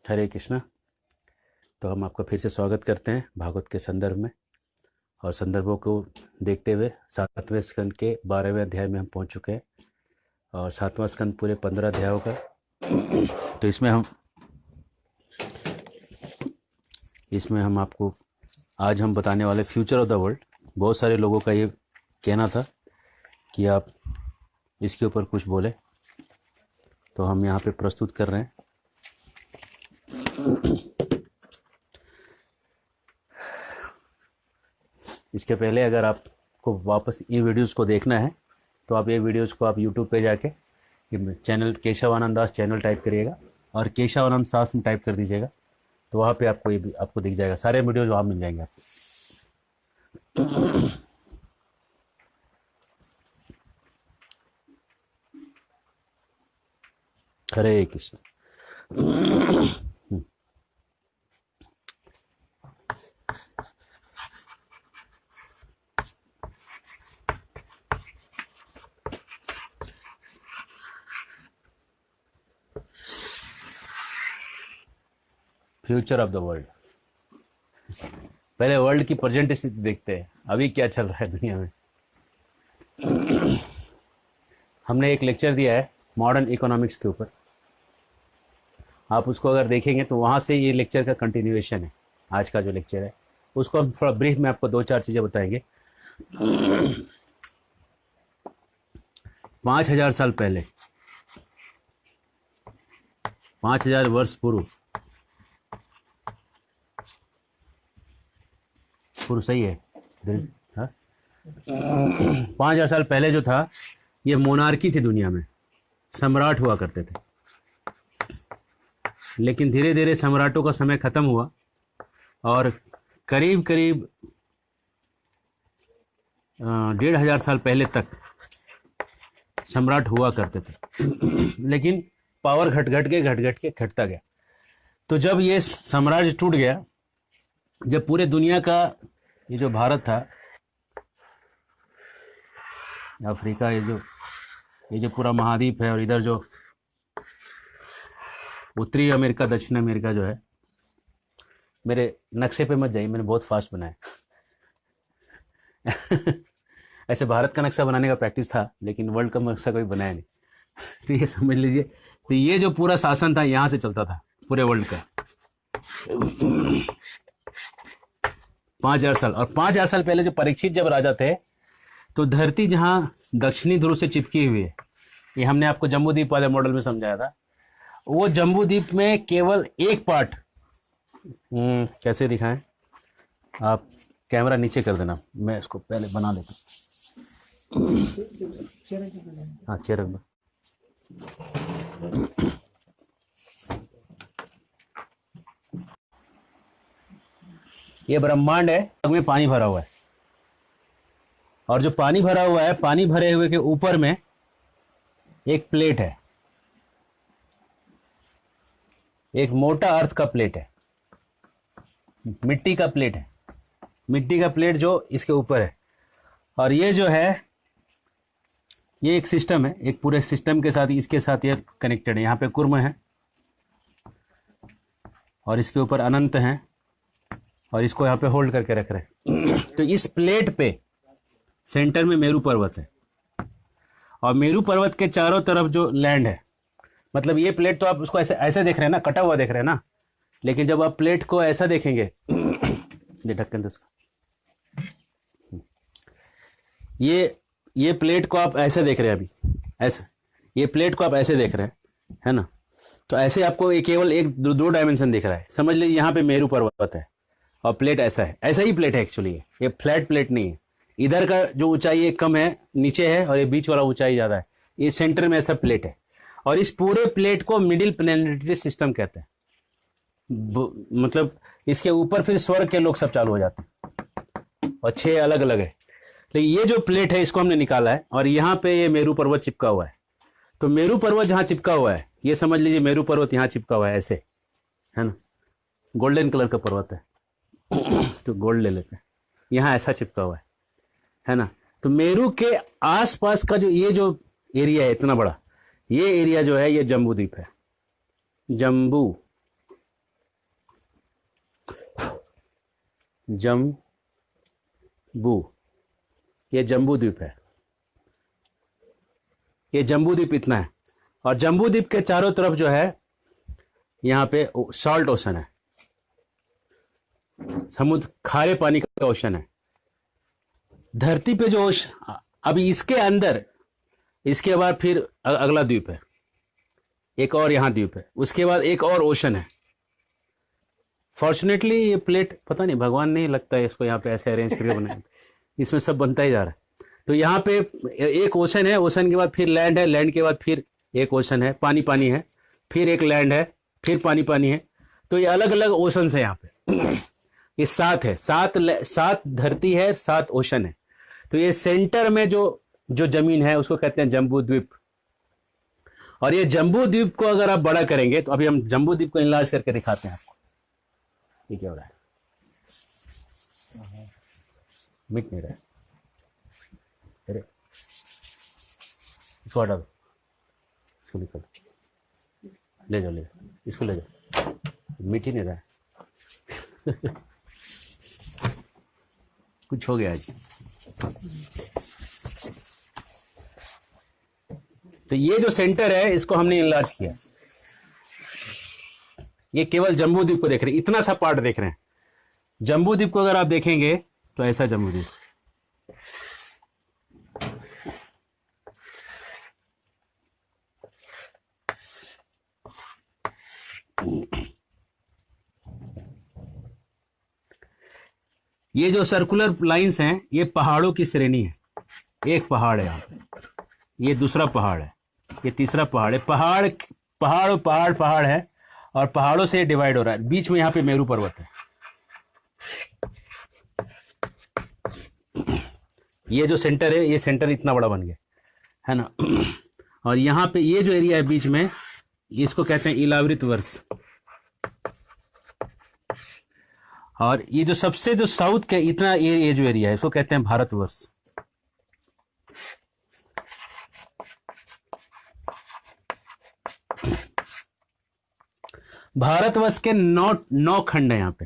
हरे कृष्णा। तो हम आपका फिर से स्वागत करते हैं भागवत के संदर्भ में, और संदर्भों को देखते हुए 7वें स्कंद के 12वें अध्याय में हम पहुंच चुके हैं। और 7वां स्कंद पूरे 15 अध्यायों का। तो इसमें हम आपको आज हम बताने वाले फ्यूचर ऑफ द वर्ल्ड। बहुत सारे लोगों का ये कहना था कि आप इसके ऊपर कुछ बोले, तो हम यहाँ पे प्रस्तुत कर रहे हैं। इसके पहले अगर आपको वापस ये वीडियोस को देखना है तो आप ये वीडियोस को आप यूट्यूब पे जाके चैनल केशवानंद दास चैनल टाइप करिएगा और केशवानंद दास में टाइप कर दीजिएगा, तो वहाँ पे आपको आपको दिख जाएगा। सारे वीडियोस वहाँ मिल जाएंगे आपको। Hare Krishna. Future of the world. पहले वर्ल्ड की प्रेजेंट स्थिति देखते हैं, अभी क्या चल रहा है दुनिया में। हमने एक लेक्चर दिया है मॉडर्न इकोनॉमिक्स के ऊपर, आप उसको अगर देखेंगे तो वहाँ से ये लेक्चर का कंटिन्यूएशन है। आज का जो लेक्चर है उसको हम थोड़ा ब्रीफ में आपको 2-4 चीज़ें बताएंगे। 5000 साल पहले, 5000 वर्ष पूर्व सही है हाँ? 5000 साल पहले जो था ये मोनार्की थी, दुनिया में सम्राट हुआ करते थे। लेकिन धीरे धीरे सम्राटों का समय खत्म हुआ और करीब करीब 1500 साल पहले तक सम्राट हुआ करते थे। लेकिन पावर घट के घटता गया। तो जब ये साम्राज्य टूट गया, जब पूरे दुनिया का ये जो भारत था, अफ्रीका, ये जो पूरा महाद्वीप है, और इधर जो उत्तरी अमेरिका, दक्षिण अमेरिका जो है, मेरे नक्शे पे मत जाइए, मैंने बहुत फास्ट बनाया। ऐसे भारत का नक्शा बनाने का प्रैक्टिस था, लेकिन वर्ल्ड का नक्शा कोई बनाया नहीं। तो ये समझ लीजिए, तो ये जो पूरा शासन था यहाँ से चलता था पूरे वर्ल्ड का। 5000 साल, और 5000 साल पहले जो परीक्षित जब राजा थे, तो धरती जहाँ दक्षिणी ध्रुव से चिपकी हुई है, ये हमने आपको जम्बूद्वीप वाले मॉडल में समझाया था। वो जम्बूद्वीप में केवल एक पार्ट, कैसे दिखाएं, आप कैमरा नीचे कर देना, मैं इसको पहले बना लेता हूँ। हाँ, चेयर रख दो। ये ब्रह्मांड है, में पानी भरा हुआ है, और जो पानी भरा हुआ है, पानी भरे हुए के ऊपर में एक प्लेट है, एक मोटा अर्थ का प्लेट है, मिट्टी का प्लेट है, मिट्टी का प्लेट जो इसके ऊपर है। और ये जो है, ये एक सिस्टम है, एक पूरे सिस्टम के साथ, इसके साथ ये कनेक्टेड है। यहाँ पे कुर्म है और इसके ऊपर अनंत है, और इसको यहाँ पे होल्ड करके रख रहे हैं। तो इस प्लेट पे सेंटर में मेरू पर्वत है, और मेरू पर्वत के चारों तरफ जो लैंड है, मतलब ये प्लेट तो आप उसको ऐसे ऐसे देख रहे हैं ना, कटा हुआ देख रहे हैं ना, लेकिन जब आप प्लेट को ऐसा देखेंगे, ये ढक्कन दो उसका, ये प्लेट को आप ऐसे देख रहे हैं, अभी ऐसे ये प्लेट को आप ऐसे देख रहे हैं, है ना। तो ऐसे आपको ये केवल एक दो डायमेंशन दिख रहा है। समझ लीजिए यहाँ पे मेरू पर्वत है और प्लेट ऐसा है, ऐसा ही प्लेट है एक्चुअली। ये फ्लैट प्लेट नहीं है, इधर का जो ऊंचाई कम है, नीचे है, और ये बीच वाला ऊंचाई ज्यादा है। ये सेंटर में ऐसा प्लेट है, और इस पूरे प्लेट को मिडिल प्लैनेटरी सिस्टम कहते हैं। मतलब इसके ऊपर फिर स्वर्ग के लोग सब चालू हो जाते हैं, और 6 अलग अलग है। लेकिन ये जो प्लेट है, इसको हमने निकाला है, और यहाँ पे ये मेरू पर्वत चिपका हुआ है। तो मेरू पर्वत जहाँ चिपका हुआ है, ये समझ लीजिए मेरू पर्वत यहाँ चिपका हुआ है, ऐसे, है ना। गोल्डन कलर का पर्वत है, तो गोल्ड ले लेते हैं, यहाँ ऐसा चिपका हुआ है ना। तो मेरू के आसपास का जो ये जो एरिया है इतना बड़ा, ये एरिया जो है ये जम्बू द्वीप है। जम्बू जम्बू, ये जम्बू द्वीप है, ये जम्बू द्वीप इतना है। और जम्बू द्वीप के चारों तरफ जो है यहाँ पे सॉल्ट ओशन है, समुद्र, खारे पानी का ओशन है। धरती पे जो अभी इसके अंदर, इसके बाद फिर अगला द्वीप है, एक और यहाँ द्वीप है, उसके बाद एक और ओशन है। फॉर्चुनेटली ये प्लेट, पता नहीं भगवान नहीं लगता है इसको यहाँ पे ऐसे अरेंज करके बनाया, इसमें सब बनता ही जा रहा है। तो यहाँ पे एक ओशन है, ओशन के बाद फिर लैंड है, लैंड के बाद फिर एक ओशन है, पानी पानी है, फिर एक लैंड है, फिर पानी पानी है। तो ये अलग अलग ओशन है यहाँ पे। ये 7 है, 7 धरती है, 7 ओशन है। तो ये सेंटर में जो जमीन है उसको कहते हैं जम्बू द्वीप। और ये जम्बू द्वीप को अगर आप बड़ा करेंगे, तो अभी हम जम्बू द्वीप को इनलार्ज करके दिखाते हैं आपको। ये क्या हो रहा है, मिट नहीं रहा है, अरे इसको हटा दो, इसको निकल, ले जाओ, ले जाओ, इसको ले जाओ, मिट ही नहीं रहा है। कुछ हो गया आज। तो ये जो सेंटर है इसको हमने इनलार्ज किया। ये केवल जम्बू द्वीप को देख रहे हैं, इतना सा पार्ट देख रहे हैं। जम्बू द्वीप को अगर आप देखेंगे तो ऐसा जम्बू द्वीप, ये जो सर्कुलर लाइंस हैं ये पहाड़ों की श्रेणी है। एक पहाड़ है यहाँ पे, ये दूसरा पहाड़ है, ये तीसरा पहाड़ है। पहाड़ पहाड़ पहाड़ पहाड़ है और पहाड़ों से डिवाइड हो रहा है। बीच में यहाँ पे मेरू पर्वत है। ये जो सेंटर है, ये सेंटर इतना बड़ा बन गया है ना। और यहाँ पे ये जो एरिया है बीच में, इसको कहते हैं इलावृत वर्ष। और ये जो सबसे जो साउथ के इतना ये जो एरिया है इसको कहते हैं भारतवर्ष। भारतवर्ष के 9 खंड है यहाँ पे,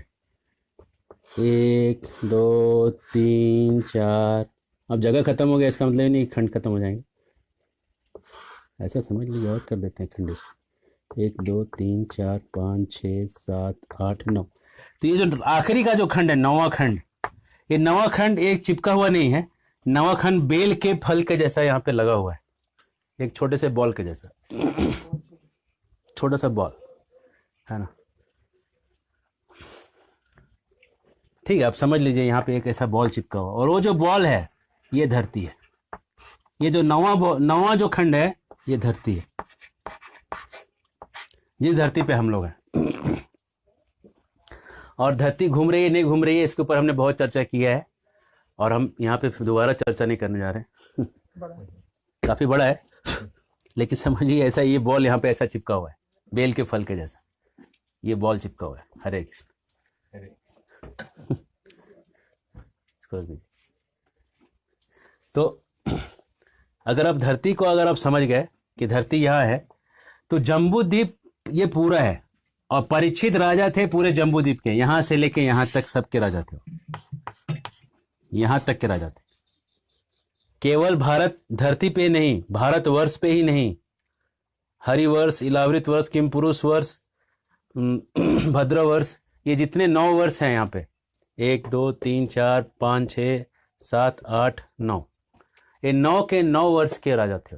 1 2 3 4। अब जगह खत्म हो गया इसका मतलब नहीं खंड खत्म हो जाएंगे, ऐसा समझ लीजिए। और कर देते हैं खंड, 1 2 3 4 5 6 7 8 9। तो ये जो आखिरी का जो खंड है, 9वां खंड, ये 9वां खंड एक चिपका हुआ नहीं है। 9वां खंड बेल के फल के जैसा यहाँ पे लगा हुआ है, एक छोटे से बॉल के जैसा, छोटा सा बॉल है ना। ठीक है, आप समझ लीजिए यहाँ पे एक ऐसा बॉल चिपका हुआ, और वो जो बॉल है ये धरती है। ये जो 9वां जो खंड है ये धरती है, जिस धरती पे हम लोग हैं। और धरती घूम रही है नहीं घूम रही है, इसके ऊपर हमने बहुत चर्चा किया है, और हम यहाँ पे दोबारा चर्चा नहीं करने जा रहे हैं। काफी बड़ा है, लेकिन समझिए ऐसा, ये बॉल यहाँ पे ऐसा चिपका हुआ है बेल के फल के जैसा, ये बॉल चिपका हुआ है। हरे कृष्ण। तो अगर आप धरती को अगर आप समझ गए कि धरती यहाँ है, तो जम्बू द्वीप ये पूरा है। और परीक्षित राजा थे पूरे जम्बू द्वीप के, यहां से लेके यहां तक सबके राजा थे, यहां तक के राजा थे। केवल भारत धरती पे नहीं, भारतवर्ष पे ही नहीं, हरिवर्ष, इलावृत वर्ष, किमपुरुष वर्ष, भद्रवर्ष, ये जितने 9 वर्ष हैं यहाँ पे, 1 2 3 4 5 6 7 8 9, ये 9 के 9 वर्ष के राजा थे।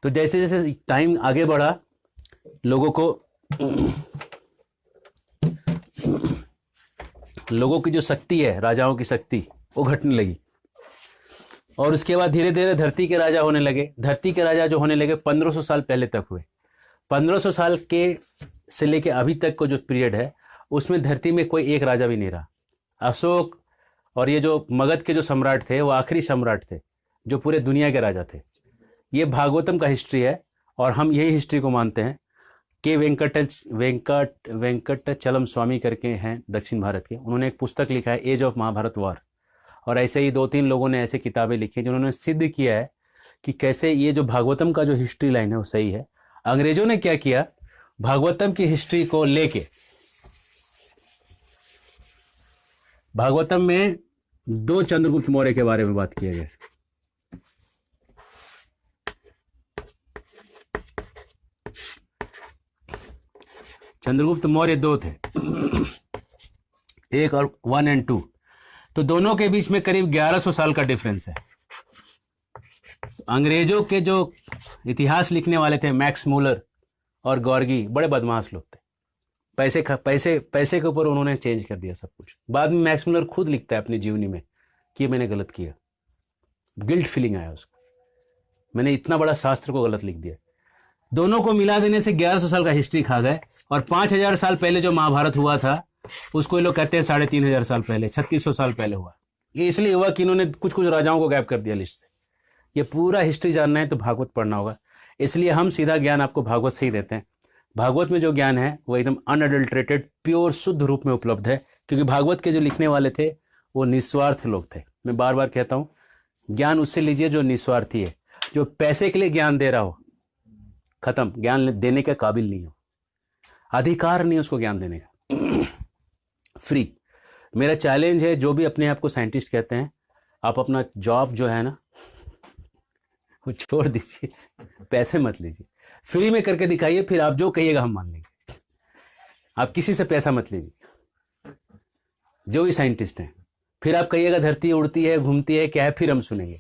तो जैसे जैसे टाइम आगे बढ़ा, लोगों की जो शक्ति है, राजाओं की शक्ति, वो घटने लगी। और उसके बाद धीरे धीरे धरती के राजा होने लगे। धरती के राजा जो होने लगे 1500 साल पहले तक हुए। 1500 साल के से लेके अभी तक को जो पीरियड है, उसमें धरती में कोई एक राजा भी नहीं रहा। अशोक और ये जो मगध के जो सम्राट थे, वो आखिरी सम्राट थे जो पूरे दुनिया के राजा थे। ये भागवतम का हिस्ट्री है, और हम यही हिस्ट्री को मानते हैं। के वेंकटचलम स्वामी करके हैं दक्षिण भारत के, उन्होंने एक पुस्तक लिखा है एज ऑफ महाभारत वॉर। और ऐसे ही 2-3 लोगों ने ऐसे किताबें लिखी जिन्होंने सिद्ध किया है कि कैसे ये जो भागवतम का जो हिस्ट्री लाइन है वो सही है। अंग्रेजों ने क्या किया, भागवतम की हिस्ट्री को लेके भागवतम में 2 चंद्रगुप्त मौर्य के बारे में बात किया गया। चंद्रगुप्त मौर्य 2 थे, 1 और 1 और 2, तो दोनों के बीच में करीब 1100 साल का डिफरेंस है। अंग्रेजों के जो इतिहास लिखने वाले थे मैक्स मूलर और गॉर्गी, बड़े बदमाश लोग थे। पैसे के ऊपर उन्होंने चेंज कर दिया सब कुछ। बाद में मैक्स मूलर खुद लिखता है अपनी जीवनी में कि मैंने गलत किया, गिल्ट फीलिंग आया उसको, मैंने इतना बड़ा शास्त्र को गलत लिख दिया। दोनों को मिला देने से 1100 साल का हिस्ट्री खा गए। और 5000 साल पहले जो महाभारत हुआ था उसको ये लोग कहते हैं 3500 साल पहले, 3600 साल पहले हुआ। ये इसलिए हुआ कि इन्होंने कुछ कुछ राजाओं को गैप कर दिया लिस्ट से। ये पूरा हिस्ट्री जानना है तो भागवत पढ़ना होगा। इसलिए हम सीधा ज्ञान आपको भागवत से ही देते हैं। भागवत में जो ज्ञान है वो एकदम अनअडल्ट्रेटेड, प्योर, शुद्ध रूप में उपलब्ध है, क्योंकि भागवत के जो लिखने वाले थे वो निस्वार्थ लोग थे। मैं बार बार कहता हूँ, ज्ञान उससे लीजिए जो निस्वार्थी है। जो पैसे के लिए ज्ञान दे रहा हो, खत्म, ज्ञान देने के काबिल नहीं हो, अधिकार नहीं उसको ज्ञान देने का। फ्री। मेरा चैलेंज है, जो भी अपने आप को साइंटिस्ट कहते हैं, आप अपना जॉब जो है ना वो छोड़ दीजिए, पैसे मत लीजिए, फ्री में करके दिखाइए, फिर आप जो कहिएगा हम मान लेंगे। आप किसी से पैसा मत लीजिए, जो भी साइंटिस्ट हैं। फिर आप कहिएगा धरती उड़ती है, घूमती है, क्या है, फिर हम सुनेंगे।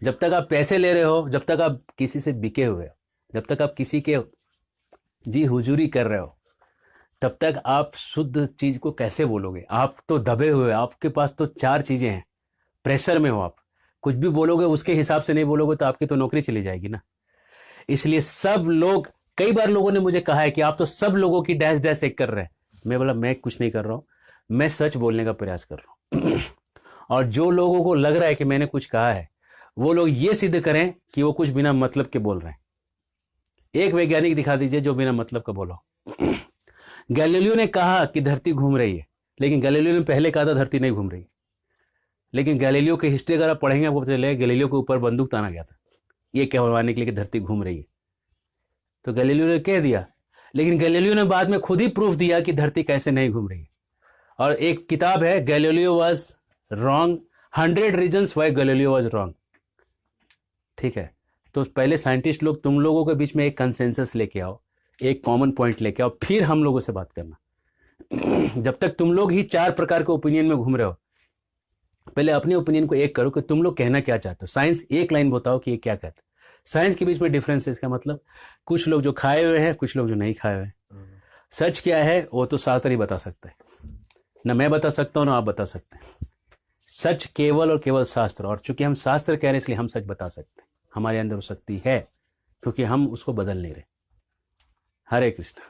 जब तक आप पैसे ले रहे हो, जब तक आप किसी से बिके हुए हो, जब तक आप किसी के जी हुजूरी कर रहे हो, तब तक आप शुद्ध चीज को कैसे बोलोगे? आप तो दबे हुए, आपके पास तो 4 चीजें हैं, प्रेशर में हो आप। कुछ भी बोलोगे उसके हिसाब से नहीं बोलोगे तो आपकी तो नौकरी चली जाएगी ना। इसलिए सब लोग, कई बार लोगों ने मुझे कहा है कि आप तो सब लोगों की डैश डैश एक कर रहे हैं। मैं बोला मैं कुछ नहीं कर रहा हूं, मैं सच बोलने का प्रयास कर रहा हूं। और जो लोगों को लग रहा है कि मैंने कुछ कहा है, वो लोग ये सिद्ध करें कि वो कुछ बिना मतलब के बोल रहे हैं। एक वैज्ञानिक दिखा दीजिए जो बिना मतलब का बोला। गैलीलियो ने कहा कि धरती घूम रही है, लेकिन गैलीलियो ने पहले कहा था धरती नहीं घूम रही। लेकिन गैलीलियो की हिस्ट्री अगर आप पढ़ेंगे आपको पता चलेगा गैलीलियो के ऊपर बंदूक ताना गया था ये कहवाने के लिए कि धरती घूम रही है। तो गैलीलियो ने कह दिया, लेकिन गैलीलियो ने बाद में खुद ही प्रूफ दिया कि धरती कैसे नहीं घूम रही है। और एक किताब है, Galileo was wrong, 100 reasons why Galileo was wrong. ठीक है, तो पहले साइंटिस्ट लोग, तुम लोगों के बीच में एक कंसेंसस लेके आओ, एक कॉमन पॉइंट लेके आओ, फिर हम लोगों से बात करना। जब तक तुम लोग ही 4 प्रकार के ओपिनियन में घूम रहे हो, पहले अपने ओपिनियन को एक करो कि तुम लोग कहना क्या चाहते हो। साइंस एक लाइन बताओ कि ये क्या कहता है। साइंस के बीच में डिफरेंस है, इसका मतलब कुछ लोग जो खाए हुए हैं, कुछ लोग जो नहीं खाए हुए हैं। सच क्या है वो तो शास्त्र ही बता सकता है, ना मैं बता सकता हूँ ना आप बता सकते हैं। सच केवल और केवल शास्त्र, और चूंकि हम शास्त्र कह रहे हैं इसलिए हम सच बता सकते हैं। हमारे अंदर वो शक्ति है, क्योंकि हम उसको बदल नहीं रहे। हरे कृष्ण।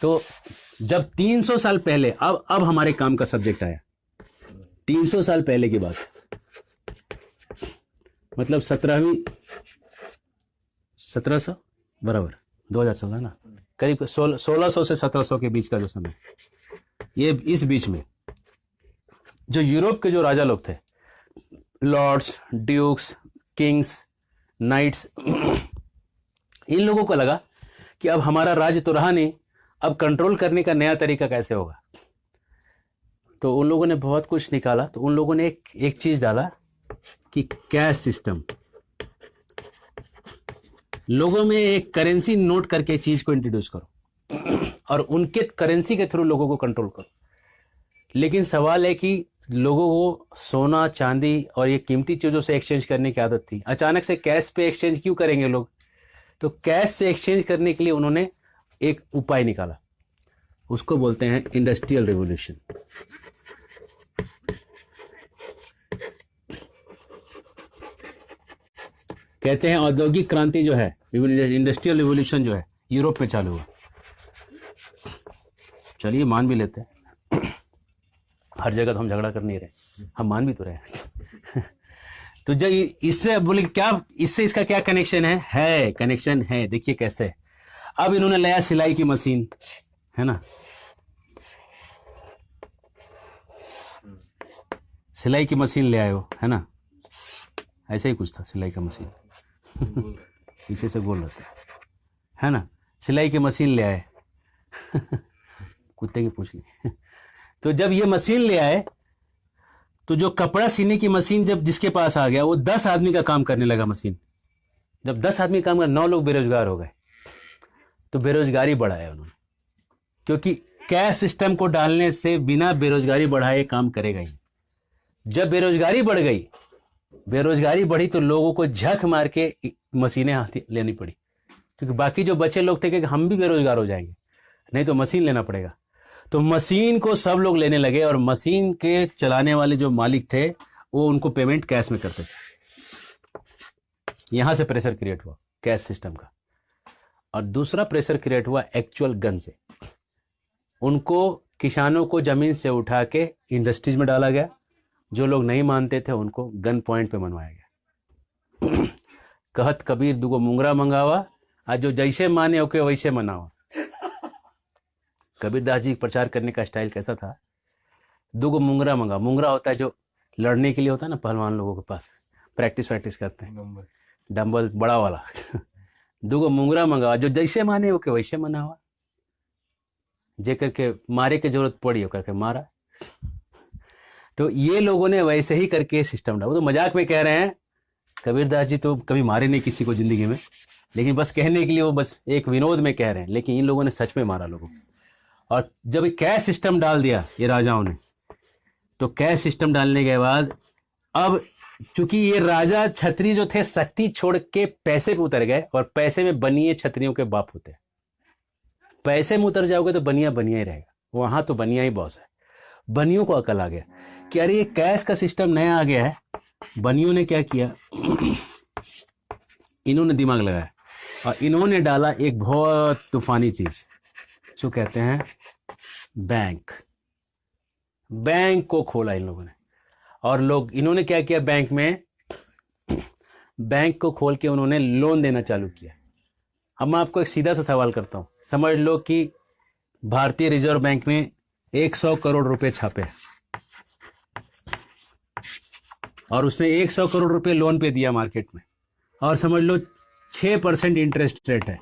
तो जब 300 साल पहले, अब हमारे काम का सब्जेक्ट आया, 300 साल पहले की बात, मतलब 1700 बराबर 2016 ना, करीब 1600 से 1700 के बीच का जो समय, ये इस बीच में जो यूरोप के जो राजा लोग थे, लॉर्ड्स, ड्यूक्स, किंग्स, नाइट्स, इन लोगों को लगा कि अब हमारा राज्य तो रहा नहीं, अब कंट्रोल करने का नया तरीका कैसे होगा। तो उन लोगों ने बहुत कुछ निकाला। तो उन लोगों ने एक चीज डाला कि कैश सिस्टम। लोगों में एक करेंसी नोट करके चीज को इंट्रोड्यूस करो और उनके करेंसी के थ्रू लोगों को कंट्रोल करो। लेकिन सवाल है कि लोगों को सोना, चांदी और ये कीमती चीजों से एक्सचेंज करने की आदत थी, अचानक से कैश पे एक्सचेंज क्यों करेंगे लोग? तो कैश से एक्सचेंज करने के लिए उन्होंने एक उपाय निकाला, उसको बोलते हैं इंडस्ट्रियल रिवॉल्यूशन। कहते हैं औद्योगिक क्रांति जो है, इंडस्ट्रियल रिवॉल्यूशन जो है, यूरोप में चालू हुआ। चलिए मान भी लेते हैं, हर जगह तो हम झगड़ा कर नहीं रहे, हम मान भी तो रहे। तो जब इसमें बोले क्या, इससे इसका क्या कनेक्शन है कनेक्शन है। देखिए कैसे, अब इन्होंने लाया सिलाई की मशीन, है ना, सिलाई की मशीन ले आए हो, है ना, ऐसा ही कुछ था सिलाई का मशीन। पीछे से गोल रहता है ना, सिलाई की मशीन ले आए। कुत्ते की पूछ ली। तो जब ये मशीन ले आए तो जो कपड़ा सीने की मशीन जब जिसके पास आ गया वो 10 आदमी का काम करने लगा मशीन। जब 10 आदमी काम कर 9 लोग बेरोजगार हो गए। तो बेरोजगारी बढ़ाया उन्होंने, क्योंकि कैश सिस्टम को डालने से बिना बेरोजगारी बढ़ाए काम करेगा ही। जब बेरोजगारी बढ़ गई, बेरोजगारी बढ़ी तो लोगों को झक मार के मशीनें हाथ लेनी पड़ी, क्योंकि बाकी जो बचे लोग थे कि हम भी बेरोजगार हो जाएंगे, नहीं तो मशीन लेना पड़ेगा। तो मशीन को सब लोग लेने लगे और मशीन के चलाने वाले जो मालिक थे वो उनको पेमेंट कैश में करते थे। यहां से प्रेशर क्रिएट हुआ कैश सिस्टम का। और दूसरा प्रेशर क्रिएट हुआ एक्चुअल गन से। उनको किसानों को जमीन से उठा के इंडस्ट्रीज में डाला गया। जो लोग नहीं मानते थे उनको गन पॉइंट पे मनवाया गया। कहत कबीर दुगो मुंगरा मंगावा, आज जो जैसे माने ओके वैसे मनावा। कबीरदास जी प्रचार करने का स्टाइल कैसा था? दुगो मुंगरा मंगा। मुंगरा होता है जो लड़ने के लिए होता है ना, पहलवान लोगों के पास प्रैक्टिस वैक्टिस करते हैं, डंबल बड़ा वाला। दुगो मुंगरा मंगावा, जो जैसे माने ओके वैसे मनावा। जे करके मारे की जरूरत पड़ी हो करके मारा। तो ये लोगों ने वैसे ही करके सिस्टम डाला। वो तो मजाक में कह रहे हैं, कबीरदास जी तो कभी मारे नहीं किसी को जिंदगी में, लेकिन बस कहने के लिए वो बस एक विनोद में कह रहे हैं, लेकिन इन लोगों ने सच में मारा लोगों को। और जब कैश सिस्टम डाल दिया ये राजाओं ने, तो कैश सिस्टम डालने के बाद अब चूंकि ये राजा छत्री जो थे शक्ति छोड़ के पैसे पे उतर गए, और पैसे में बनिए छत्रियों के बाप होते हैं। पैसे में उतर जाओगे तो बनिया बनिया ही रहेगा, वहां तो बनिया ही बॉस है। बनियों को अकल आ गया कि अरे ये कैश का सिस्टम नया आ गया है। बनियों ने क्या किया, इन्होंने दिमाग लगाया और इन्होंने डाला एक बहुत तूफानी चीज, जो कहते हैं बैंक। बैंक को खोला इन लोगों ने। और लोग इन्होंने क्या किया, बैंक को खोल के उन्होंने लोन देना चालू किया। अब मैं आपको एक सीधा सा सवाल करता हूं, समझ लो कि भारतीय रिजर्व बैंक ने 100 करोड़ रुपए छापे और उसने 100 करोड़ रुपए लोन पे दिया मार्केट में, और समझ लो 6% इंटरेस्ट रेट है।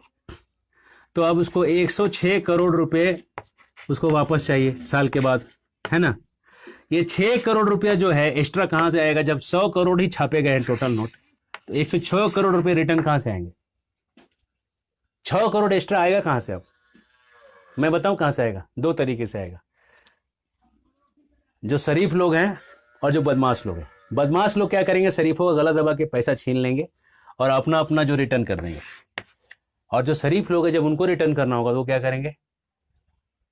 तो अब उसको 106 करोड़ रुपए उसको वापस चाहिए साल के बाद, है ना। ये 6 करोड़ रुपया जो है एक्स्ट्रा कहां से आएगा? जब 100 करोड़ ही छापे गए हैं टोटल नोट, तो 106 करोड़ रुपए रिटर्न कहां से आएंगे? 6 करोड़ एक्स्ट्रा आएगा कहां से? अब मैं बताऊं कहां से आएगा। 2 तरीके से आएगा, जो शरीफ लोग हैं और जो बदमाश लोग हैं। बदमाश लोग क्या करेंगे, शरीफों का गला दबा के पैसा छीन लेंगे और अपना अपना जो रिटर्न कर देंगे। और जो शरीफ लोग हैं, जब उनको रिटर्न करना होगा तो वो क्या करेंगे,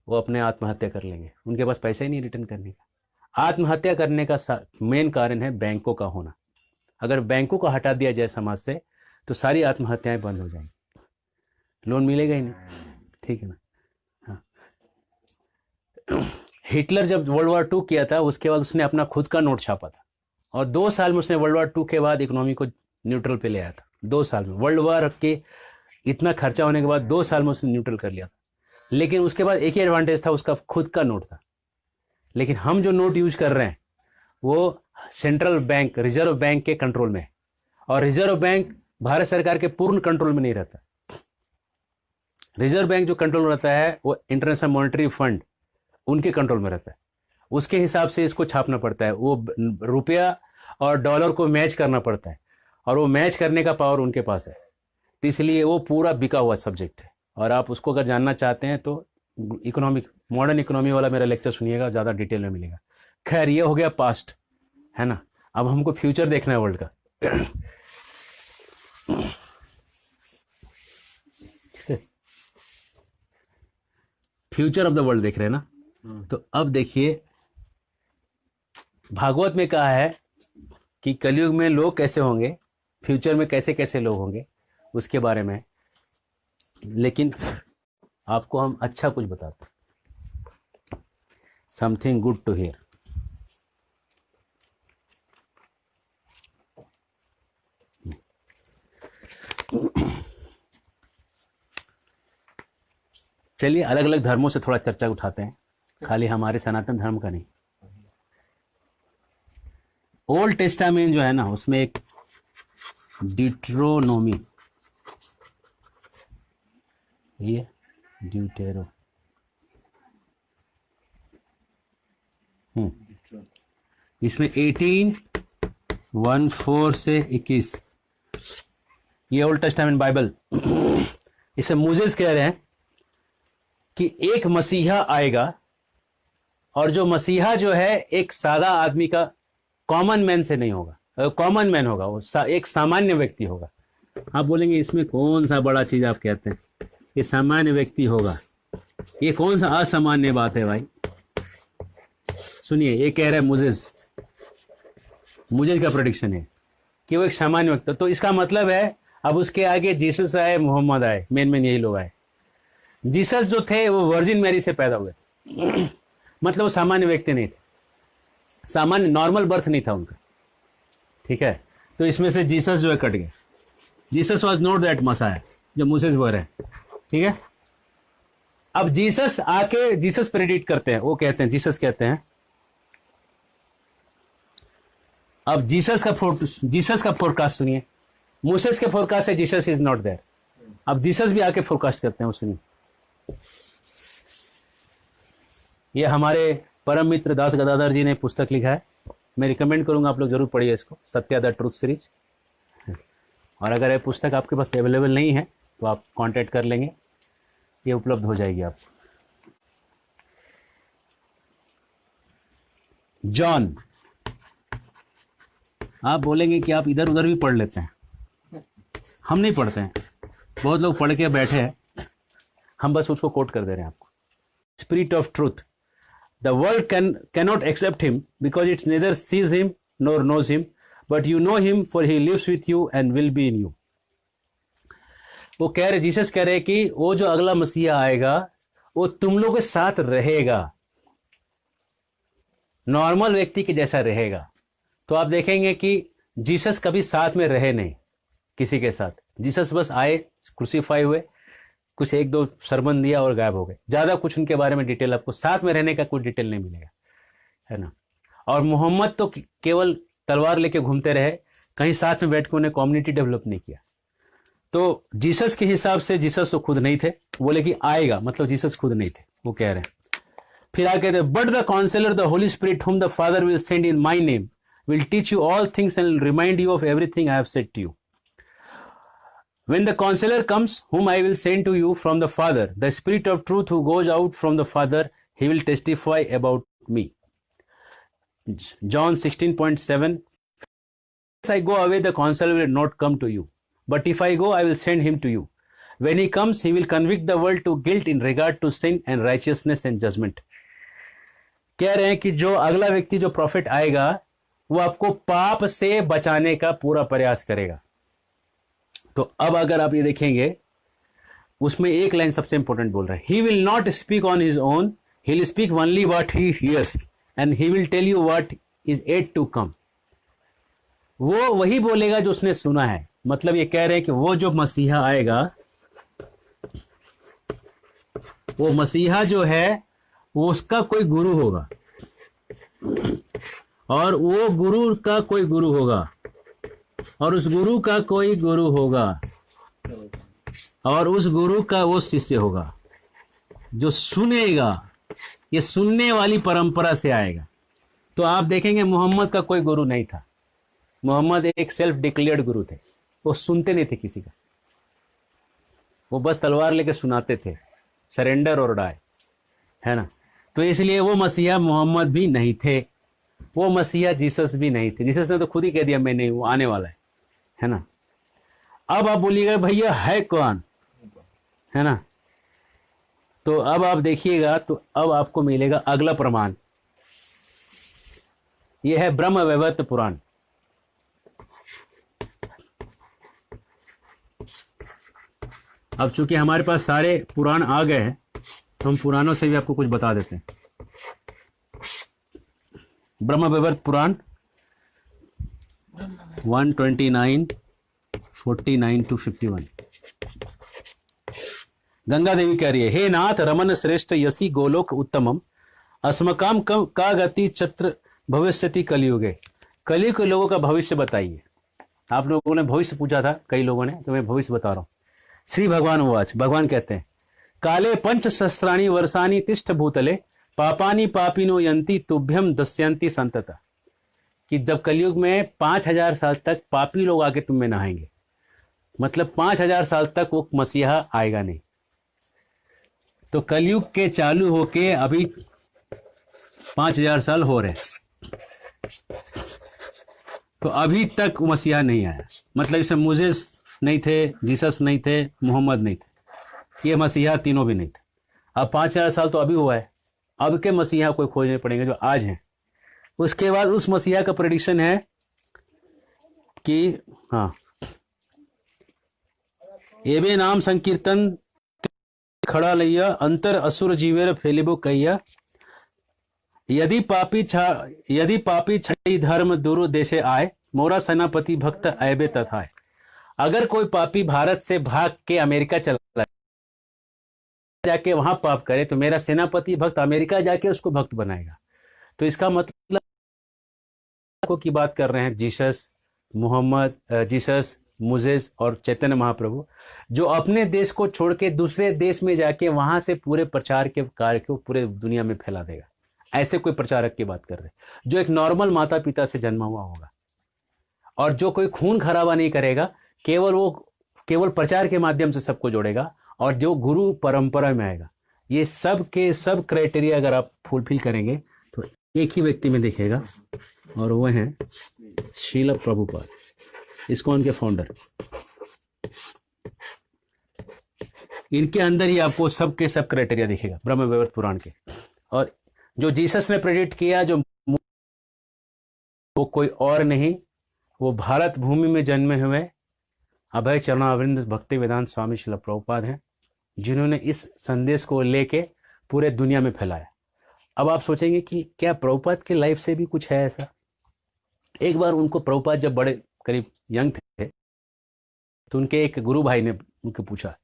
वो अपने आत्महत्या कर लेंगे। उनके पास पैसा ही नहीं रिटर्न करने का। आत्महत्या करने का मेन कारण है बैंकों का होना। अगर बैंकों को हटा दिया जाए समाज से तो सारी आत्महत्याएं बंद हो जाएंगी, लोन मिलेगा ही नहीं, ठीक है ना। हाँ। हिटलर जब वर्ल्ड वॉर 2 किया था, उसके बाद उसने अपना खुद का नोट छापा था, और 2 साल में उसने वर्ल्ड वॉर 2 के बाद इकोनॉमी को न्यूट्रल पे ले आया था। 2 साल में वर्ल्ड वॉर के इतना खर्चा होने के बाद 2 साल में उसने न्यूट्रल कर लिया था। लेकिन उसके बाद एक ही एडवांटेज था, उसका खुद का नोट था। लेकिन हम जो नोट यूज कर रहे हैं वो सेंट्रल बैंक, रिजर्व बैंक के कंट्रोल में है, और रिजर्व बैंक भारत सरकार के पूर्ण कंट्रोल में नहीं रहता। रिजर्व बैंक जो कंट्रोल में रहता है वो इंटरनेशनल मॉनेटरी फंड, उनके कंट्रोल में रहता है। उसके हिसाब से इसको छापना पड़ता है, वो रुपया और डॉलर को मैच करना पड़ता है, और वो मैच करने का पावर उनके पास है। तो इसलिए वो पूरा बिका हुआ सब्जेक्ट है। और आप उसको अगर जानना चाहते हैं तो इकोनॉमिक, मॉडर्न इकोनॉमी वाला मेरा लेक्चर सुनिएगा, ज़्यादा डिटेल में मिलेगा। खैर, ये हो गया पास्ट, है ना। अब हमको फ्यूचर देखना है वर्ल्ड का। फ्यूचर ऑफ द वर्ल्ड देख रहे हैं ना। तो अब देखिए, भागवत में कहा है कि कलयुग में लोग कैसे होंगे, फ्यूचर में कैसे कैसे लोग होंगे, उसके बारे में। लेकिन आपको हम अच्छा कुछ बताते, समथिंग गुड टू हियर। चलिए, अलग अलग धर्मों से थोड़ा चर्चा उठाते हैं, खाली हमारे सनातन धर्म का नहीं। ओल्ड टेस्टामेंट जो है ना, उसमें एक डिट्रोनोमी, ये ड्यूटेरो, इसमें 18:1-4 से 21, ये ओल्ड टेस्टामेंट बाइबल। इसे मूसेस कह रहे हैं कि एक मसीहा आएगा, और जो मसीहा जो है एक सादा आदमी का, कॉमन मैन से नहीं होगा, कॉमन मैन होगा, वो एक सामान्य व्यक्ति होगा। आप बोलेंगे इसमें कौन सा बड़ा चीज आप कहते हैं, ये सामान्य व्यक्ति होगा, ये कौन सा असामान्य बात है भाई। सुनिए, ये कह रहा है मूसेस का प्रेडिक्शन है कि वो एक सामान्य व्यक्ति, तो इसका मतलब है अब उसके आगे जीसस आए, मोहम्मद आए, मेन यही लोग आए। जीसस जो थे वो वर्जिन मैरी से पैदा हुए, मतलब वो सामान्य व्यक्ति नहीं थे, सामान्य नॉर्मल बर्थ नहीं था उनका, ठीक है। तो इसमें से जीसस जो है कट गए। Jesus was not that messiah जो मूसेस बोल रहे हैं, ठीक है। अब जीसस आके जीसस प्रेडिक्ट करते हैं, वो कहते हैं, जीसस कहते हैं, अब जीसस का फोरकास्ट सुनिए। मूसेस के फोरकास्ट है जीसस इज नॉट देयर, अब जीसस भी आके फोरकास्ट करते हैं, वो सुनिए। ये हमारे परम मित्र दास गदाधर जी ने पुस्तक लिखा है, मैं रिकमेंड करूंगा आप लोग जरूर पढ़िए इसको, सत्या द ट्रूथ सीरीज। और अगर ये पुस्तक आपके पास अवेलेबल नहीं है तो आप कांटेक्ट कर लेंगे, ये उपलब्ध हो जाएगी आपको। जॉन, आप बोलेंगे कि आप इधर उधर भी पढ़ लेते हैं, हम नहीं पढ़ते हैं, बहुत लोग पढ़ के बैठे हैं, हम बस उसको कोट कर दे रहे हैं आपको। Spirit of truth, the world cannot accept him because it neither sees him nor knows him, but you know him for he lives with you and will be in you। वो कह रहे, Jesus कह रहे कि वो जो अगला मसीहा आएगा वो तुम लोगों के साथ रहेगा, नॉर्मल व्यक्ति के जैसा रहेगा। तो आप देखेंगे कि जीसस कभी साथ में रहे नहीं किसी के साथ, जीसस बस आए, क्रूसीफाई हुए, कुछ एक दो सरमन दिया और गायब हो गए, ज्यादा कुछ उनके बारे में डिटेल, आपको साथ में रहने का कोई डिटेल नहीं मिलेगा, है ना। और मोहम्मद तो केवल तलवार लेके घूमते रहे, कहीं साथ में बैठ के उन्हें कम्युनिटी डेवलप नहीं किया। तो जीसस के हिसाब से जीसस तो खुद नहीं थे, बोले कि आएगा, मतलब जीसस खुद नहीं थे, वो कह रहे हैं। फिर आगे कहते, but the counsellor the holy spirit whom the father will send in my name will teach you all things and remind you of everything I have said to you. When the counselor comes, whom I will send to you from the Father, the Spirit of truth who goes out from the Father, he will testify about me. John 16:7. If I go away, the counselor will not come to you. But if I go, I will send him to you. When he comes, he will convict the world to guilt in regard to sin and righteousness and judgment. कह रहे हैं कि जो अगला व्यक्ति, जो profit आएगा, वो आपको पाप से बचाने का पूरा प्रयास करेगा। तो अब अगर आप ये देखेंगे, उसमें एक लाइन सबसे इंपॉर्टेंट बोल रहा है, he will not speak on his own, he will speak only what he hears and he will tell you what is yet to come. वो वही बोलेगा जो उसने सुना है। मतलब ये कह रहे हैं कि वो जो मसीहा आएगा, वो मसीहा जो है वो उसका कोई गुरु होगा, और वो गुरु का कोई गुरु होगा, और उस गुरु का कोई गुरु होगा, और उस गुरु का वो शिष्य होगा जो सुनेगा। ये सुनने वाली परंपरा से आएगा। तो आप देखेंगे मोहम्मद का कोई गुरु नहीं था, मोहम्मद एक सेल्फ डिक्लेयर्ड गुरु थे, वो सुनते नहीं थे किसी का, वो बस तलवार लेके सुनाते थे, सरेंडर और डाई, है ना। तो इसलिए वो मसीहा मोहम्मद भी नहीं थे, वो मसीहा जीसस भी नहीं थे। जीसस ने तो खुद ही कह दिया मैं नहीं, वो आने वाला है ना। अब आप बोलिएगा भैया है कौन, है ना। तो अब आप देखिएगा, तो अब आपको मिलेगा अगला प्रमाण, यह है ब्रह्म वैवर्त पुराण। अब चूंकि हमारे पास सारे पुराण आ गए हैं, तो हम पुराणों से भी आपको कुछ बता देते हैं। ब्रह्म वैवर्त पुराण 129:49-51। गंगा देवी कह रही है, हे नाथ रमन श्रेष्ठ यसी गोलोक उत्तमम अस्मकाम का गति चत्र भविष्यति कलयुगे। कलयुग के लोगों का भविष्य बताइए। आप लोगों ने भविष्य पूछा था कई लोगों ने, तो मैं भविष्य बता रहा हूं। श्री भगवान उवाच, भगवान कहते हैं, काले पंच सहस्राणि वर्षाणि तिष्ठ भूतले पापानी पापिनो यंती तुभ्यम दस्यंती संतता, कि जब कलयुग में 5000 साल तक पापी लोग आके तुम में नहाएंगे, मतलब 5000 साल तक वो मसीहा आएगा नहीं। तो कलयुग के चालू होके अभी 5000 साल हो रहे, तो अभी तक मसीहा नहीं आया। मतलब इसमें मोसेस नहीं थे, जीसस नहीं थे, मोहम्मद नहीं थे, ये मसीहा तीनों भी नहीं थे। अब 5000 साल तो अभी हुआ है, अब के मसीहा कोई खोजने पड़ेंगे जो आज हैं। उसके बाद उस मसीहा का प्रेडिक्शन है कि हाँ, एबे नाम संकीर्तन खड़ा लैया अंतर असुर जीवेर फैलिबो कहिया, यदि पापी छठी धर्म दुरु देशे आए, मोरा सेनापति भक्त ऐबे तथाए। अगर कोई पापी भारत से भाग के अमेरिका चला जाके वहां पाप करे तो मेरा सेनापति भक्त अमेरिका जाके उसको भक्त बनाएगा। तो इसका मतलब की बात कर रहे हैं जीसस, मोहम्मद, जीसस, मोसेस और चैतन्य महाप्रभु, जो अपने देश को छोड़ के दूसरे देश में जाके वहां से पूरे प्रचार के कार्य को पूरे दुनिया में फैला देगा। ऐसे कोई प्रचारक की बात कर रहे हैं जो एक नॉर्मल माता पिता से जन्मा हुआ होगा और जो कोई खून खराबा नहीं करेगा, केवल प्रचार के माध्यम से सबको जोड़ेगा और जो गुरु परंपरा में आएगा। ये सब के सब क्राइटेरिया अगर आप फुलफिल करेंगे तो एक ही व्यक्ति में दिखेगा, और वो हैं श्रील प्रभुपाद, इस्कॉन के फाउंडर। इनके अंदर ही आपको सब के सब क्राइटेरिया दिखेगा ब्रह्म वैवर्त पुराण के। और जो जीसस ने प्रेडिक्ट किया, जो वो कोई और नहीं, वो भारत भूमि में जन्मे हुए अभय चरणारविंद भक्ति वेदांत स्वामी श्रील प्रभुपाद हैं, जिन्होंने इस संदेश को लेके पूरे दुनिया में फैलाया। अब आप सोचेंगे कि क्या प्रभुपाद के लाइफ से भी कुछ है ऐसा? एक बार उनको प्रभुपाद जब बड़े करीब यंग थे तो उनके एक गुरु भाई ने उनको पूछा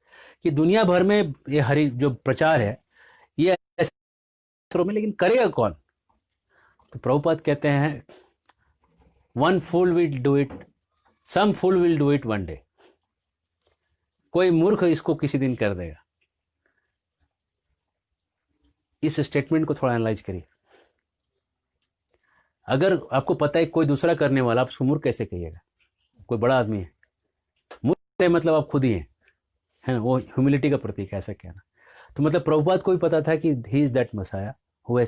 कि दुनिया भर में ये हरि जो प्रचार है ये में, लेकिन करेगा कौन? तो प्रभुपाद कहते हैं, one fool will do it, some fool will do it one day. कोई मूर्ख इसको किसी दिन कर देगा। इस स्टेटमेंट को थोड़ा एनालाइज करिए। अगर आपको पता है कोई दूसरा करने वाला, आप उसको मूर्ख कैसे कहिएगा? कोई बड़ा आदमी है, मूर्ख मतलब आप खुद ही हैं, है ना? वो ह्यूमिलिटी का प्रतीक है ऐसा कहना। तो मतलब प्रभुपाद को भी पता था कि ही इज दैट मसाया हुआ,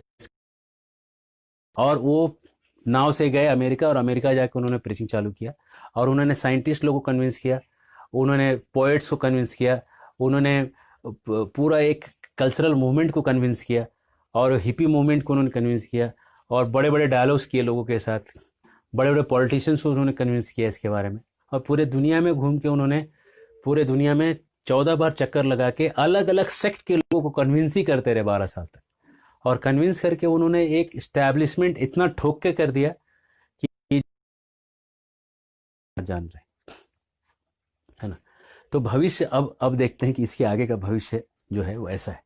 और वो नाव से गए अमेरिका, और अमेरिका जाकर उन्होंने प्रीचिंग चालू किया, और उन्होंने साइंटिस्ट लोगों को कन्विंस किया, उन्होंने पोएट्स को कन्विंस किया, उन्होंने पूरा एक कल्चरल मूवमेंट को कन्विंस किया, और हिपी मूवमेंट को उन्होंने कन्विंस किया, और बड़े बड़े डायलॉग्स किए लोगों के साथ, बड़े बड़े पॉलिटिशियंस को उन्होंने कन्विंस किया इसके बारे में। और पूरे दुनिया में घूम के उन्होंने पूरे दुनिया में 14 बार चक्कर लगा के अलग अलग सेक्ट के लोगों को कन्विंस ही करते रहे 12 साल तक, और कन्विंस करके उन्होंने एक इस्टेब्लिशमेंट इतना ठोक के कर दिया कि जान रहे, है ना? तो भविष्य अब देखते हैं कि इसके आगे का भविष्य जो है वो ऐसा है।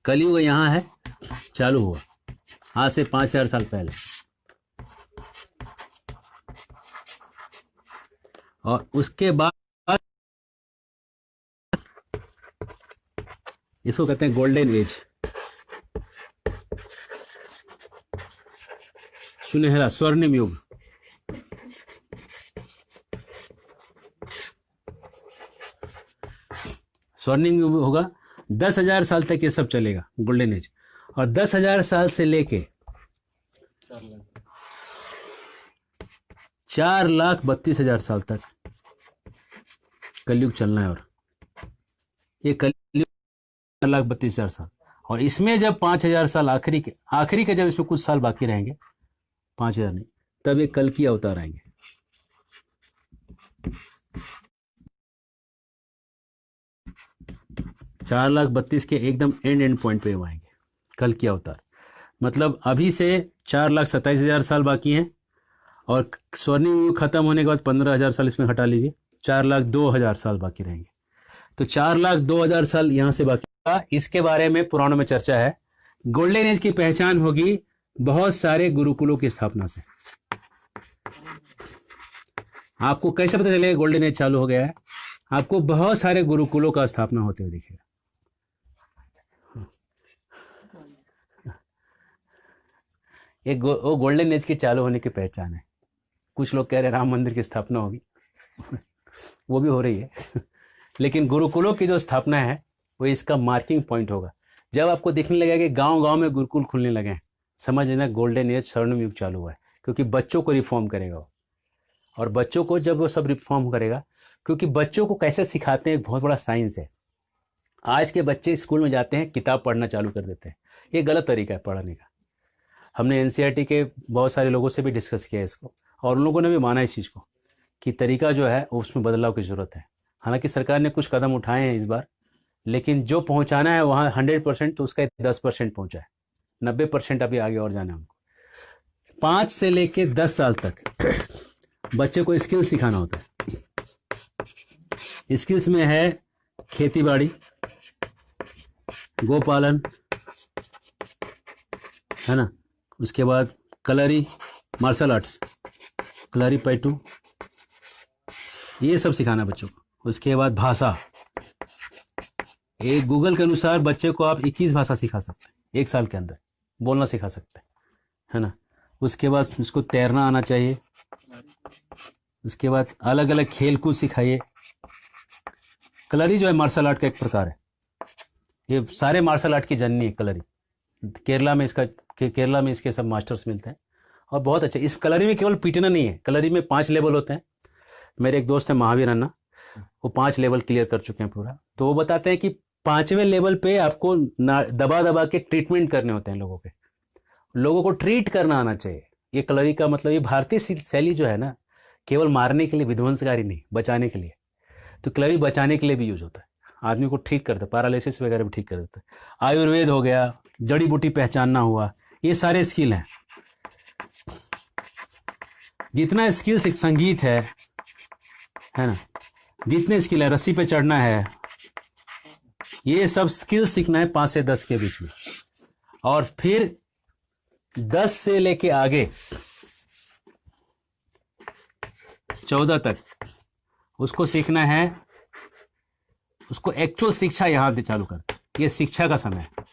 कलयुग यहाँ है, चालू हुआ आज से 5000 साल पहले, और उसके बाद इसको कहते हैं गोल्डन एज, सुनहरा स्वर्णिम युग। स्वर्णिम युग होगा, 10,000 साल तक ये सब चलेगा, गोल्डन एज। और 10,000 साल से लेके 4,32,000 साल तक कलयुग चलना है। और ये कलयुग 4,32,000 साल, और इसमें जब 5,000 साल आखिरी के जब इसमें कुछ साल बाकी रहेंगे, 5,000 नहीं, तब ये कल की अवतार आएंगे। चार लाख 32 के एकदम एंड पॉइंट पे आएंगे कल की अवतार। मतलब अभी से 4,27,000 साल बाकी हैं, और स्वर्णिम युग खत्म होने के बाद 15,000 साल इसमें हटा लीजिए, 4,02,000 साल बाकी रहेंगे। तो 4,02,000 साल यहाँ से बाकी। इसके बारे में पुराणों में चर्चा है। गोल्डन एज की पहचान होगी बहुत सारे गुरुकुलों की स्थापना से। आपको कैसे पता चलेगा गोल्डन एज चालू हो गया है? आपको बहुत सारे गुरुकुलों का स्थापना होते हुए दिखेगा। वो गोल्डन एज के चालू होने की पहचान है। कुछ लोग कह रहे हैं राम मंदिर की स्थापना होगी वो भी हो रही है लेकिन गुरुकुलों की जो स्थापना है वो इसका मार्किंग पॉइंट होगा। जब आपको दिखने लगेगा कि गांव गांव में गुरुकुल खुलने लगे हैं, समझ लेना गोल्डन एज, स्वर्णिम युग चालू हुआ है। क्योंकि बच्चों को रिफॉर्म करेगा वो, और बच्चों को जब वो सब रिफॉर्म करेगा, क्योंकि बच्चों को कैसे सिखाते हैं एक बहुत बड़ा साइंस है। आज के बच्चे स्कूल में जाते हैं, किताब पढ़ना चालू कर देते हैं। ये गलत तरीका है पढ़ने का। हमने एनसीईआरटी के बहुत सारे लोगों से भी डिस्कस किया इसको, और उन लोगों ने भी माना इस चीज़ को कि तरीका जो है उसमें बदलाव की ज़रूरत है। हालांकि सरकार ने कुछ कदम उठाए हैं इस बार, लेकिन जो पहुंचाना है वहाँ 100% तो उसका 10% पहुंचा है, 90% अभी आगे और जाना है हमको। 5 से लेके 10 साल तक बच्चे को स्किल सिखाना होता है। स्किल्स में है खेती बाड़ी, गोपालन, है ना, उसके बाद कलरी, मार्शल आर्ट्स, कलरी पैटू, ये सब सिखाना बच्चों को। उसके बाद भाषा, एक गूगल के अनुसार बच्चे को आप 21 भाषा सिखा सकते हैं 1 साल के अंदर, बोलना सिखा सकते हैं, है ना। उसके बाद उसको तैरना आना चाहिए। उसके बाद अलग अलग खेल कूद सिखाइए। कलरी जो है मार्शल आर्ट का एक प्रकार है। ये सारे मार्शल आर्ट की जननी है कलरी। केरला में इसके सब मास्टर्स मिलते हैं और बहुत अच्छे। इस कलरी में केवल पीटना नहीं है, कलरी में 5 लेवल होते हैं। मेरे एक दोस्त है महावीर अन्ना, वो 5 लेवल क्लियर कर चुके हैं पूरा। तो वो बताते हैं कि 5वें लेवल पे आपको दबा दबा के ट्रीटमेंट करने होते हैं लोगों के। लोगों को ट्रीट करना आना चाहिए। ये कलरी का मतलब, ये भारतीय शैली जो है ना, केवल मारने के लिए, विध्वंसकारी नहीं, बचाने के लिए। तो कलरी बचाने के लिए भी यूज होता है, आदमी को ठीक करता है, पैरालिसिस वगैरह भी ठीक कर देता है। आयुर्वेद हो गया, जड़ी बूटी पहचानना हुआ, ये सारे स्किल हैं। जितना स्किल संगीत है ना, जितने स्किल है, रस्सी पे चढ़ना है, ये सब स्किल सीखना है 5 से 10 के बीच में। और फिर 10 से लेके आगे 14 तक उसको सीखना है। उसको एक्चुअल शिक्षा यहां से चालू कर, ये शिक्षा का समय है।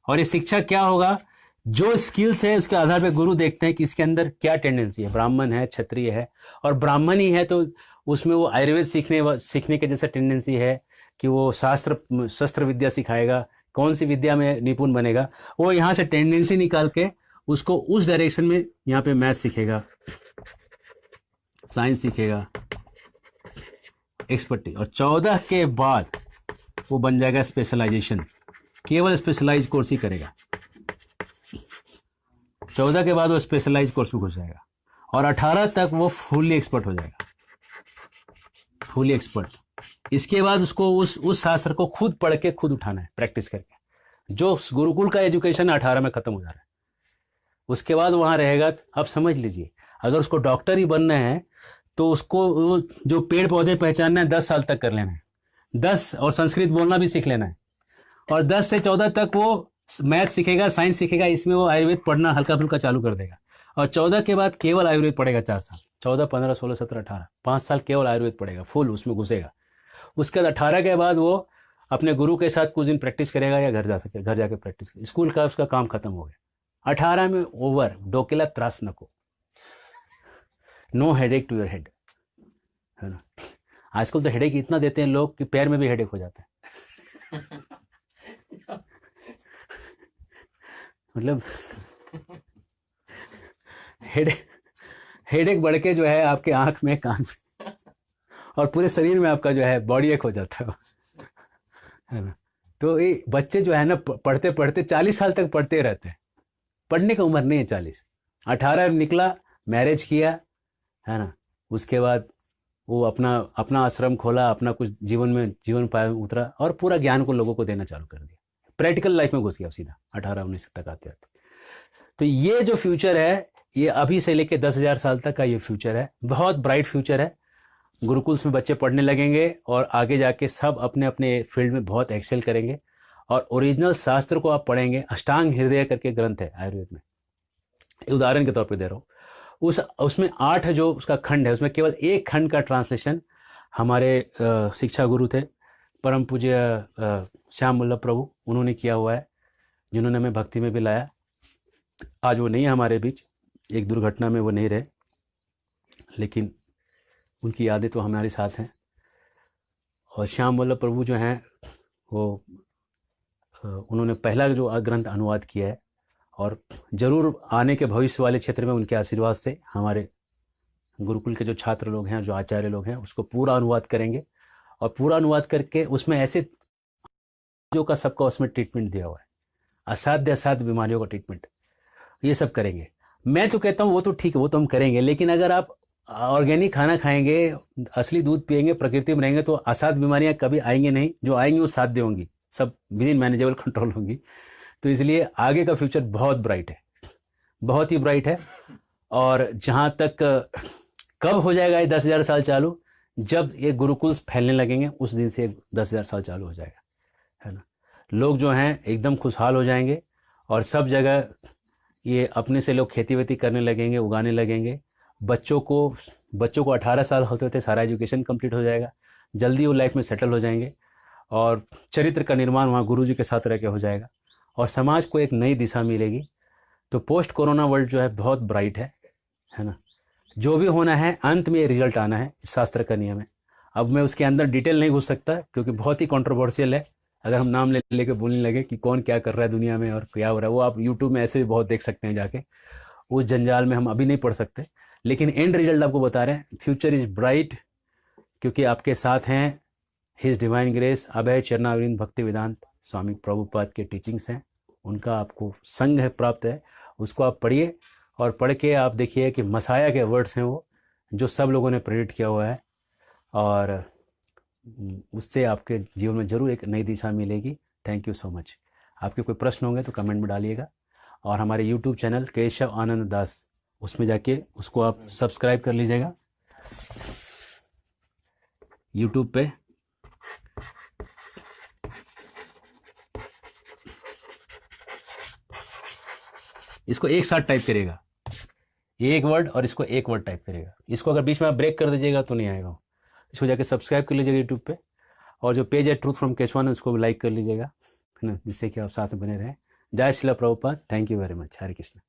और ये शिक्षा क्या होगा, जो स्किल्स है उसके आधार पे गुरु देखते हैं कि इसके अंदर क्या टेंडेंसी है। ब्राह्मण है, क्षत्रिय है, और ब्राह्मण ही है तो उसमें वो आयुर्वेद सीखने के जैसा टेंडेंसी है कि वो शस्त्र विद्या सिखाएगा, कौन सी विद्या में निपुण बनेगा। वो यहाँ से टेंडेंसी निकाल के उसको उस डायरेक्शन में, यहाँ पे मैथ सीखेगा, साइंस सीखेगा, एक्सपर्टी। और 14 के बाद वो बन जाएगा स्पेशलाइजेशन, केवल स्पेशलाइज कोर्स ही करेगा। 14 के बाद वो स्पेशलाइज कोर्स में घुस जाएगा, और 18 तक वो फुल्ली एक्सपर्ट हो जाएगा, फुल्ली एक्सपर्ट। इसके बाद उसको उस शास्त्र को खुद पढ़ के खुद उठाना है, प्रैक्टिस करके। जो गुरुकुल का एजुकेशन 18 में खत्म हो जा रहा है, उसके बाद वहां रहेगा। अब समझ लीजिए, अगर उसको डॉक्टर ही बनना है तो उसको जो पेड़ पौधे पहचानना है 10 साल तक कर लेना है, 10, और संस्कृत बोलना भी सीख लेना है। और 10 से 14 तक वो मैथ सीखेगा, साइंस सीखेगा, इसमें वो आयुर्वेद पढ़ना हल्का फुल्का चालू कर देगा। और 14 के बाद केवल आयुर्वेद पढ़ेगा 4 साल, 14, 15, 16, 17, 18, 5 साल केवल आयुर्वेद पढ़ेगा, फुल उसमें घुसेगा। उसके बाद 18 के बाद वो अपने गुरु के साथ कुछ दिन प्रैक्टिस करेगा, या घर जाके प्रैक्टिस करेगा। स्कूल का उसका काम खत्म हो गया। 18 में ओवर, डोकेला त्रास नको, no headache to your head, है ना। आजकल तो हेडेक इतना देते हैं लोग कि पैर में भी हेडेक हो जाता है मतलब हेडेक बढ़ के जो है आपके आंख में, कान में, और पूरे शरीर में आपका जो है बॉडी एक हो जाता है ना। तो ये बच्चे जो है ना, पढ़ते पढ़ते 40 साल तक पढ़ते रहते हैं। पढ़ने की उम्र नहीं है 40। 18 निकला, मैरिज किया, है ना, उसके बाद वो अपना आश्रम खोला, अपना कुछ जीवन पाया उतरा, और पूरा ज्ञान को लोगों को देना चालू कर दिया। प्रैक्टिकल लाइफ में घुस गया सीधा 18-19 तक आते आते। तो ये जो फ्यूचर है, ये अभी से लेके 10,000 साल तक का ये फ्यूचर है, बहुत ब्राइट फ्यूचर है। गुरुकुल्स में बच्चे पढ़ने लगेंगे और आगे जाके सब अपने अपने फील्ड में बहुत एक्सेल करेंगे। और ओरिजिनल शास्त्र को आप पढ़ेंगे। अष्टांग हृदय करके ग्रंथ है आयुर्वेद में, उदाहरण के तौर पे दे रहा हूँ। उसमें 8 जो उसका खंड है, उसमें केवल एक खंड का ट्रांसलेशन हमारे शिक्षा गुरु थे परम पूज्य श्याम वल्लभ प्रभु, उन्होंने किया हुआ है, जिन्होंने हमें भक्ति में भी लाया। आज वो नहीं है हमारे बीच, एक दुर्घटना में वो नहीं रहे, लेकिन उनकी यादें तो हमारे साथ हैं। और श्याम वल्लभ प्रभु जो हैं वो उन्होंने पहला जो ग्रंथ अनुवाद किया है, और ज़रूर आने के भविष्य वाले क्षेत्र में उनके आशीर्वाद से हमारे गुरुकुल के जो छात्र लोग हैं, जो आचार्य लोग हैं, उसको पूरा अनुवाद करेंगे। और पूरा अनुवाद करके उसमें ऐसे जो का सबका उसमें ट्रीटमेंट दिया हुआ है, असाध्य बीमारियों का ट्रीटमेंट, ये सब करेंगे। मैं तो कहता हूँ वो तो ठीक है, वो तो हम करेंगे, लेकिन अगर आप ऑर्गेनिक खाना खाएंगे, असली दूध पिएंगे, प्रकृति में रहेंगे, तो असाध्य बीमारियां कभी आएंगी नहीं। जो आएंगी वो साध्य होंगी, सब विद इन मैनेजेबल कंट्रोल होंगी। तो इसलिए आगे का फ्यूचर बहुत ब्राइट है, बहुत ही ब्राइट है। और जहाँ तक कब हो जाएगा ये 10,000 साल चालू, जब ये गुरुकुल फैलने लगेंगे उस दिन से 10,000 साल चालू हो जाएगा, है ना। लोग जो हैं एकदम खुशहाल हो जाएंगे, और सब जगह ये अपने से लोग खेती वेती करने लगेंगे, उगाने लगेंगे। बच्चों को 18 साल होते होते सारा एजुकेशन कंप्लीट हो जाएगा, जल्दी वो लाइफ में सेटल हो जाएंगे, और चरित्र का निर्माण वहाँ गुरुजी के साथ रह के हो जाएगा, और समाज को एक नई दिशा मिलेगी। तो पोस्ट कोरोना वर्ल्ड जो है बहुत ब्राइट है ना। जो भी होना है अंत में ये रिजल्ट आना है, शास्त्र का नियम है। अब मैं उसके अंदर डिटेल नहीं घुस सकता, क्योंकि बहुत ही कंट्रोवर्शियल है। अगर हम नाम लेके बोलने लगे कि कौन क्या कर रहा है दुनिया में और क्या हो रहा है, वो आप यूट्यूब में ऐसे भी बहुत देख सकते हैं जाके, उस जंजाल में हम अभी नहीं पढ़ सकते। लेकिन एंड रिजल्ट आपको बता रहे हैं, फ्यूचर इज ब्राइट, क्योंकि आपके साथ हैं हिज डिवाइन ग्रेस अभय चरणारविंद भक्ति वेदांत स्वामी प्रभुपाद के टीचिंग्स हैं, उनका आपको संग है प्राप्त है। उसको आप पढ़िए, और पढ़ के आप देखिए कि मसाया के वर्ड्स हैं वो, जो सब लोगों ने प्रेरित किया हुआ है, और उससे आपके जीवन में ज़रूर एक नई दिशा मिलेगी। Thank you so much. आपके कोई प्रश्न होंगे तो कमेंट में डालिएगा, और हमारे यूट्यूब चैनल केशव आनंद दास, उसमें जाके उसको आप सब्सक्राइब कर लीजिएगा यूट्यूब पे। इसको एक साथ टाइप करेगा, एक वर्ड, और इसको एक वर्ड टाइप करेगा। इसको अगर बीच में आप ब्रेक कर दीजिएगा तो नहीं आएगा। इसको जाके सब्सक्राइब कर लीजिएगा यूट्यूब पे, और जो पेज है ट्रूथ फ्रॉम केशवानंद, उसको लाइक कर लीजिएगा, है ना, जिससे कि आप साथ में बने रहें। जय Srila Prabhupada. Thank you very much. Hare Krishna.